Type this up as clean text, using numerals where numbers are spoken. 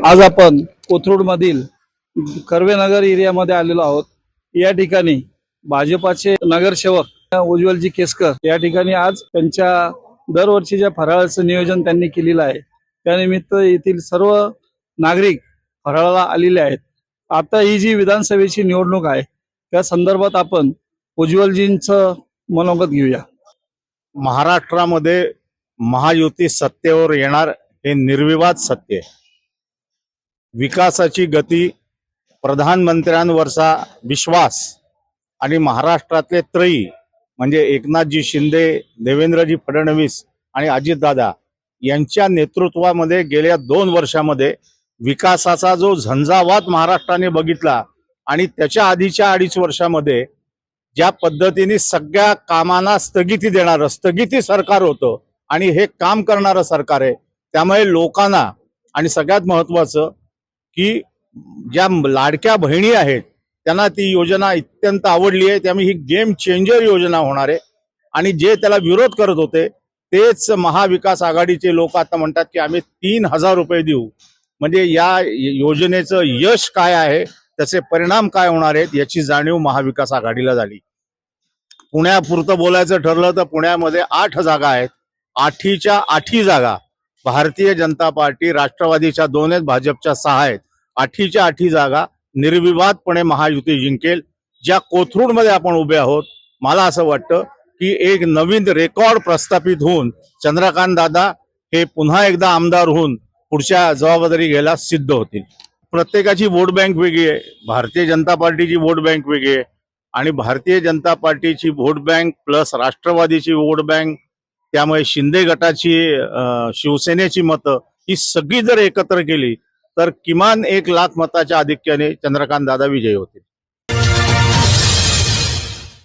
आज आपण कोथरूड मधील कर्वेनगर एरियामध्ये आलेलो आहोत। या ठिकाणी भाजपाचे नगरसेवक उज्ज्वलजी केसकर या ठिकाणी आज त्यांच्या दरवर्षीच्या फराळाचं नियोजन त्यांनी केलेलं आहे। त्यानिमित्त येथील सर्व नागरिक फराळाला आलेले आहेत। आता ही जी विधानसभेची निवडणूक आहे त्या संदर्भात आपण उज्ज्वलजींचं मनोगत घेऊया। महाराष्ट्रामध्ये महायुती सत्तेवर येणार हे निर्विवाद सत्य आहे। विकासाची गती, प्रधानमंत्र्यांवरचा विश्वास आणि महाराष्ट्रातले त्रयी म्हणजे एकनाथजी शिंदे, देवेंद्रजी फडणवीस आणि अजितदादा यांच्या नेतृत्वामध्ये गेल्या 2 वर्षामध्ये विकासाचा जो झंझावात महाराष्ट्राने बघितला आणि त्याच्या आधीच्या 2.5 वर्षामध्ये ज्या पद्धतीने सगळ्या कामांना स्थगिती देणारं स्थगिती सरकार होतं आणि हे काम करणारं सरकार आहे। त्यामुळे लोकांना आणि सगळ्यात महत्त्वाचं की ज्या लाडक्या बहिणी आहेत त्यांना ती योजना अत्यंत आवडली आहे। त्यामुळे ही गेम चेंजर योजना होणार आहे आणि जे त्याला विरोध करत होते तेच महाविकास आघाडीचे लोक आता म्हणतात की आम्ही 3000 रुपये देऊ। म्हणजे या योजनेचं यश काय आहे, त्याचे परिणाम काय होणार आहेत याची जाणीव महाविकास आघाडीला झाली। पुण्यापुरतं बोलायचं ठरलं तर पुण्यामध्ये 8 जागा आहेत। 8च्या 8 जागा भारतीय जनता पार्टी, राष्ट्रवादीच्या 2 आहेत, भाजपच्या 6 आहेत। 8च्या 8 जागा निर्विवादपणे महायुती जिंकेल। ज्या कोथरूडमध्ये आपण उभे आहोत, मला असं वाटतं की एक नवीन रेकॉर्ड प्रस्थापित होऊन चंद्रकांत दादा हे पुन्हा एकदा आमदार होऊन पुढच्या जबाबदारी घ्यायला सिद्ध होतील। प्रत्येकाची वोट बँक वेगळी आहे। भारतीय जनता पार्टीची वोट बँक वेगळी आहे आणि भारतीय जनता पार्टीची वोट बँक प्लस राष्ट्रवादीची वोट बँक, त्यामुळे शिंदे गटाची शिवसेनेची मतं ही सगळी जर एकत्र केली तर किमान 1 लाख मताच्या आधिक्याने चंद्रकांत दादा विजयी होतील।